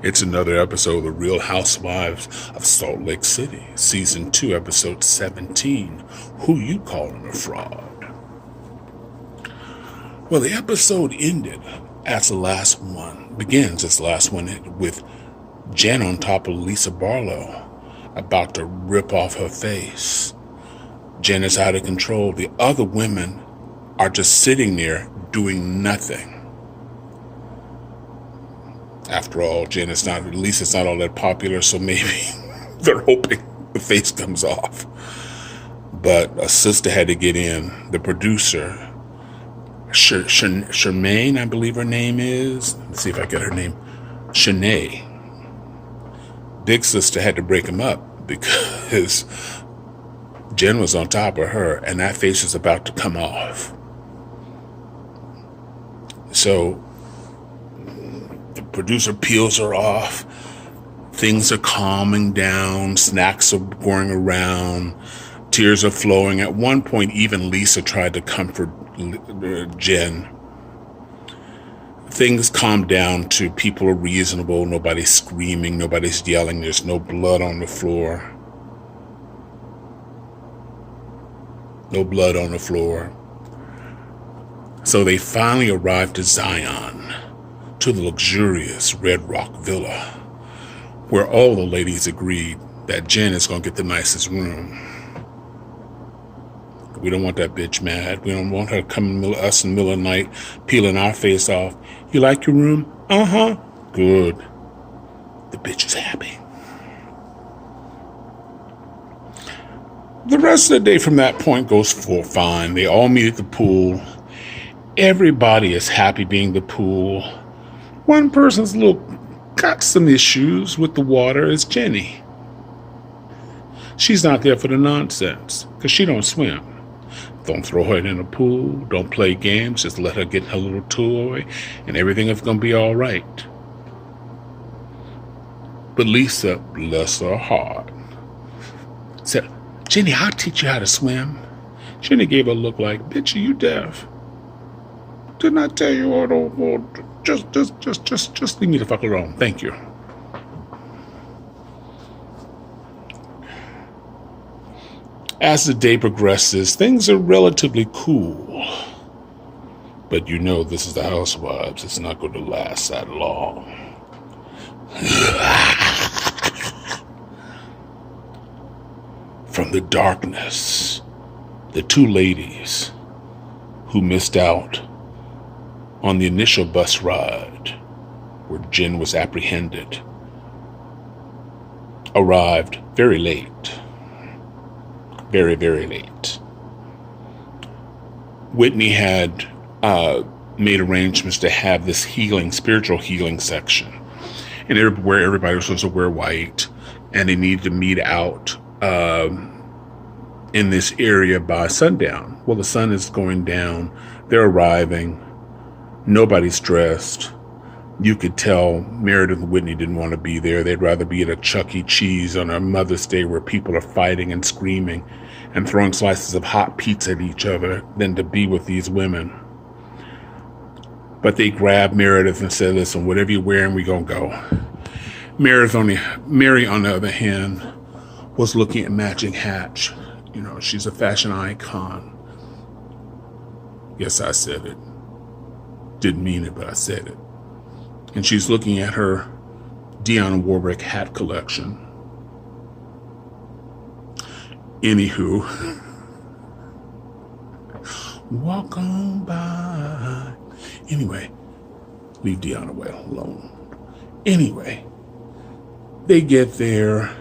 It's another episode of The Real Housewives of Salt Lake City, Season 2, Episode 17, Who You Calling a Fraud? Well, the episode ended as the last one, begins as the last one, with Jen on top of Lisa Barlow, about to rip off her face. Jen is out of control. The other women are just sitting there doing nothing. After all, Lisa's not all that popular, so maybe they're hoping the face comes off. But a sister had to get in. The producer, Charmaine, I believe her name is. Let's see if I get her name. Shanae. Big sister had to break him up because Jen was on top of her, and that face was about to come off. So the producer peels her off. Things are calming down. Snacks are going around. Tears are flowing. At one point, even Lisa tried to comfort Jen. Things calm down to people are reasonable. Nobody's screaming. Nobody's yelling. There's no blood on the floor. No blood on the floor. So they finally arrived to Zion, to the luxurious Red Rock Villa, where all the ladies agreed that Jen is going to get the nicest room. We don't want that bitch mad. We don't want her coming to us in the middle of the night, peeling our face off. You like your room? Uh-huh. Good. The bitch is happy. The rest of the day from that point goes fine. They all meet at the pool. Everybody is happy being at the pool. One person's got some issues with the water is Jenny. She's not there for the nonsense because she don't swim. Don't throw her in the pool. Don't play games. Just let her get her little toy and everything is going to be all right. But Lisa, bless her heart, said, Jenny, I'll teach you how to swim. Jenny gave a look like, bitch, are you deaf? Didn't I tell you, just leave me the fuck alone. Thank you. As the day progresses, things are relatively cool. But you know this is the Housewives. It's not going to last that long. From the darkness, the two ladies who missed out on the initial bus ride where Jen was apprehended arrived very late. Very, very late. Whitney had made arrangements to have this spiritual healing section. And where everybody was supposed to wear white. And they needed to meet out in this area by sundown. Well, the sun is going down. They're arriving. Nobody's dressed. You could tell Meredith and Whitney didn't want to be there. They'd rather be at a Chuck E. Cheese on a Mother's Day where people are fighting and screaming and throwing slices of hot pizza at each other than to be with these women. But they grabbed Meredith and said, listen, whatever you're wearing, we gonna go. Mary, on the other hand, was looking at matching hats. You know, she's a fashion icon. Yes, I said it. Didn't mean it, but I said it. And she's looking at her Dionne Warwick hat collection. Anywho, walk on by. Anyway, leave Dionne alone. Anyway, they get there.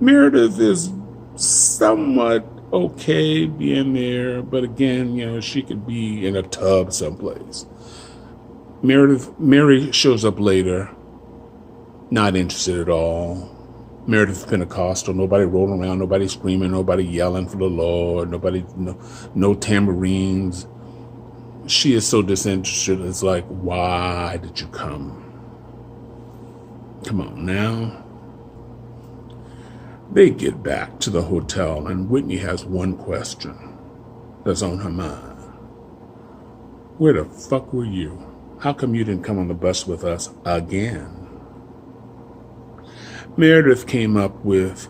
Meredith is somewhat okay being there, but again, you know, she could be in a tub someplace. Mary shows up later, not interested at all. Meredith's Pentecostal, nobody rolling around, nobody screaming, nobody yelling for the Lord, no tambourines. She is so disinterested, it's like, why did you come? Come on now. They get back to the hotel, and Whitney has one question that's on her mind. Where the fuck were you? How come you didn't come on the bus with us again? Meredith came up with,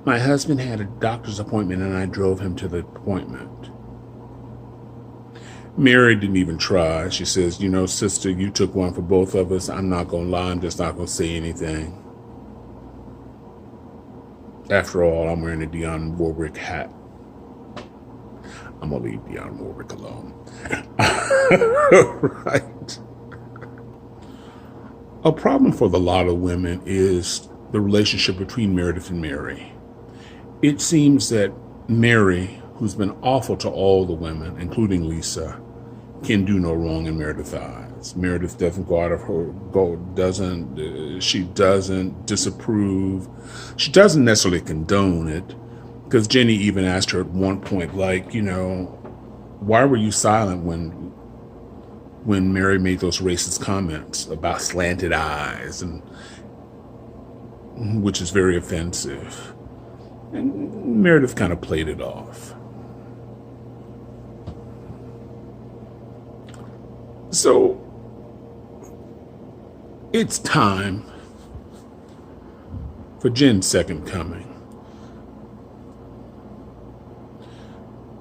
my husband had a doctor's appointment and I drove him to the appointment. Mary didn't even try. She says, sister, you took one for both of us. I'm not going to lie. I'm just not going to say anything. After all, I'm wearing a Dionne Warwick hat. I'm going to leave Dionne Warwick alone. Right. A problem for a lot of women is the relationship between Meredith and Mary. It seems that Mary, who's been awful to all the women, including Lisa, can do no wrong in Meredith's eyes. Meredith doesn't go out of her she doesn't disapprove. She doesn't necessarily condone it, because Jenny even asked her at one point, why were you silent when Mary made those racist comments about slanted eyes, and which is very offensive. And Meredith kind of played it off. So it's time for Jen's second coming.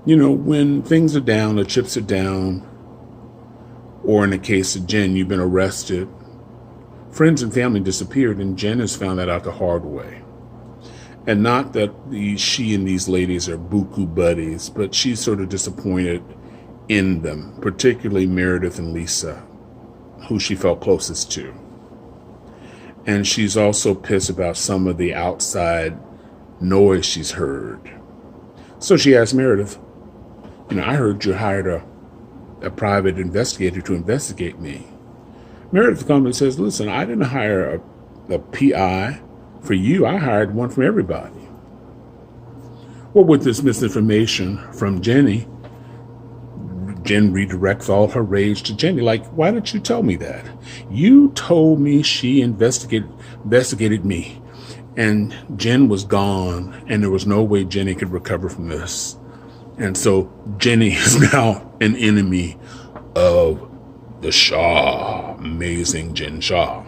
When things are down, the chips are down, or in the case of Jen, you've been arrested, friends and family disappeared, and Jen has found that out the hard way. And not that she and these ladies are buku buddies, but she's sort of disappointed in them, particularly Meredith and Lisa, who she felt closest to. And she's also pissed about some of the outside noise she's heard. So she asked Meredith, I heard you hired a private investigator to investigate me. Meredith comes and says, listen, I didn't hire a PI for you. I hired one from everybody. Well, with this misinformation from Jenny, Jen redirects all her rage to Jenny. Like, why didn't you tell me that? You told me she investigated me, and Jen was gone, and there was no way Jenny could recover from this. And so Jenny is now an enemy of the Shah, amazing Jen Shah.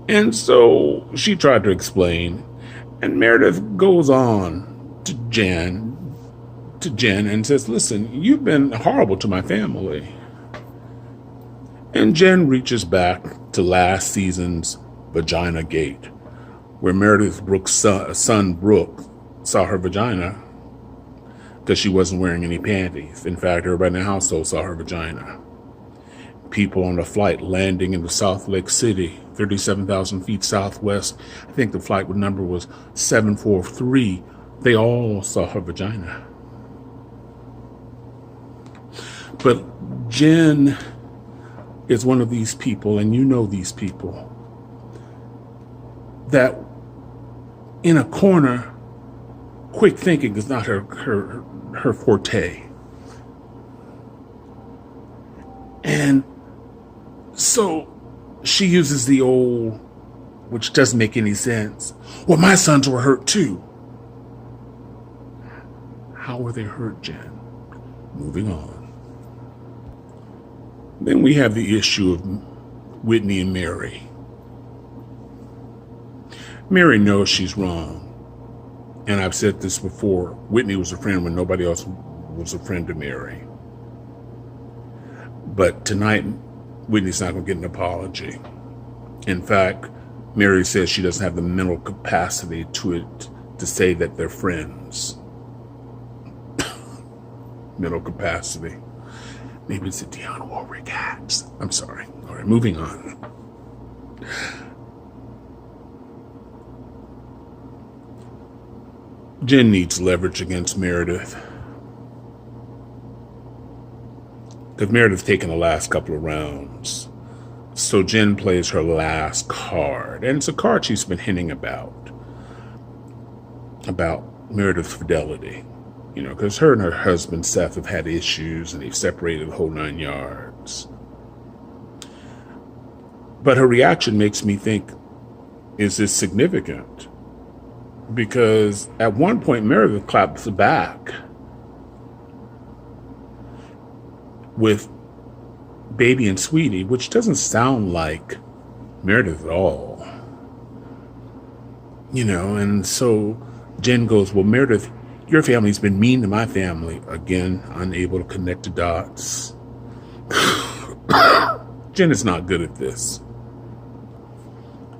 And so she tried to explain, and Meredith goes on to Jen and says, listen, you've been horrible to my family. And Jen reaches back to last season's Vagina Gate, where Meredith Brooks' son Brooke saw her vagina because she wasn't wearing any panties. In fact, everybody in the household saw her vagina. People on the flight landing in the South Lake City, 37,000 feet southwest, I think the flight number was 743, they all saw her vagina. But Jen is one of these people, and these people, that in a corner, quick thinking is not her forte. And so she uses the old, which doesn't make any sense, well, my sons were hurt too. How were they hurt, Jen? Moving on. Then we have the issue of Whitney and Mary. Mary knows she's wrong. And I've said this before, Whitney was a friend when nobody else was a friend to Mary. But tonight, Whitney's not going to get an apology. In fact, Mary says she doesn't have the mental capacity to say that they're friends. Mental capacity. Maybe it's a Dionne Warwick hat. I'm sorry. All right, moving on. Jen needs leverage against Meredith, because Meredith's taken the last couple of rounds. So Jen plays her last card, and it's a card she's been hinting about Meredith's fidelity. Because her and her husband Seth have had issues, and they've separated the whole 9 yards. But her reaction makes me think, is this significant? Because at one point, Meredith claps back with Baby and Sweetie, which doesn't sound like Meredith at all. And so Jen goes, well, Meredith, your family's been mean to my family. Again, unable to connect the dots. Jen is not good at this.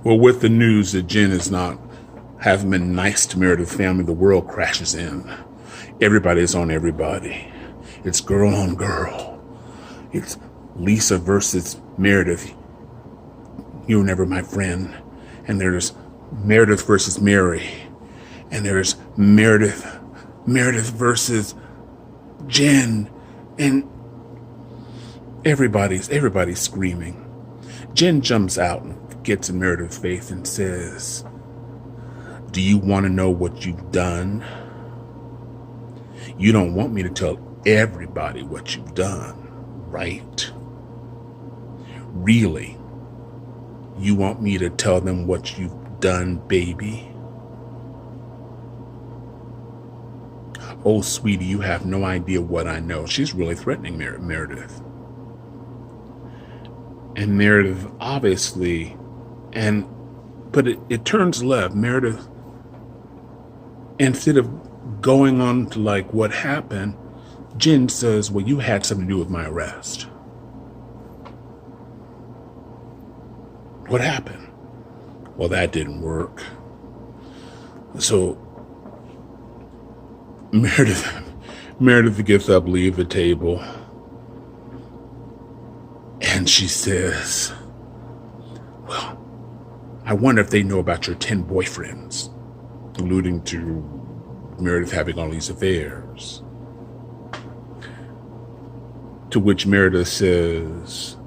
Well, with the news that Jen hasn't been nice to Meredith's family, the world crashes in. Everybody is on everybody. It's girl on girl. It's Lisa versus Meredith. You were never my friend. And there's Meredith versus Mary. And there's Meredith versus Jen. And everybody's screaming. Jen jumps out and gets in Meredith's face and says, do you want to know what you've done? You don't want me to tell everybody what you've done, right? Really? You want me to tell them what you've done, baby? Oh, sweetie, you have no idea what I know. She's really threatening Meredith. And Meredith, obviously, but it turns left. Meredith, instead of going on to like what happened, Jen says, well, you had something to do with my arrest. What happened? Well, that didn't work. So Meredith gets up, leaves the table, and she says, well, I wonder if they know about your 10 boyfriends, alluding to Meredith having all these affairs. To which Meredith says,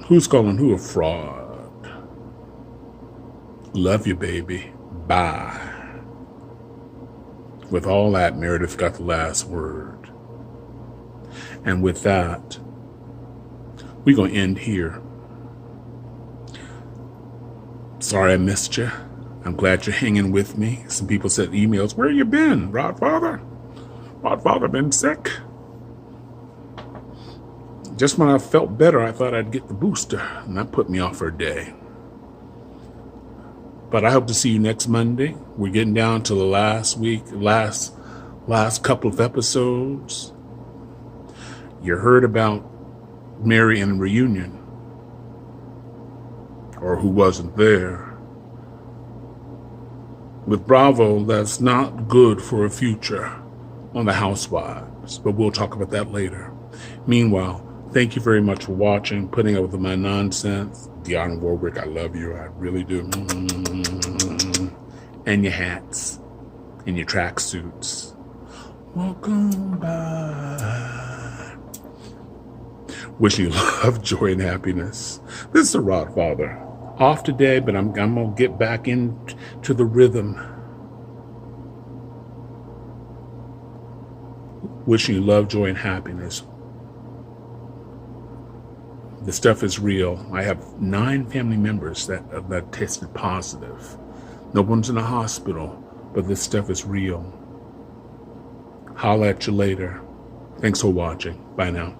who's calling who a fraud? Love you, baby. Bye. With all that, Meredith got the last word. And with that, we're going to end here. Sorry I missed you. I'm glad you're hanging with me. Some people sent emails, where you been, Rodfather? Rodfather been sick? Just when I felt better, I thought I'd get the booster, and that put me off for a day. But I hope to see you next Monday. We're getting down to the last couple of episodes. You heard about Mary and the reunion, or who wasn't there. With Bravo, that's not good for a future on the Housewives, but we'll talk about that later. Meanwhile, thank you very much for watching, putting up with my nonsense. Dionne Warwick, I love you. I really do. And your hats. And your tracksuits. Welcome back. Wishing you love, joy, and happiness. This is the Rodfather. Off today, but I'm going to get back into the rhythm. Wishing you love, joy, and happiness. The stuff is real. I have 9 family members that tested positive. No one's in a hospital, but this stuff is real. Holla at you later. Thanks for watching. Bye now.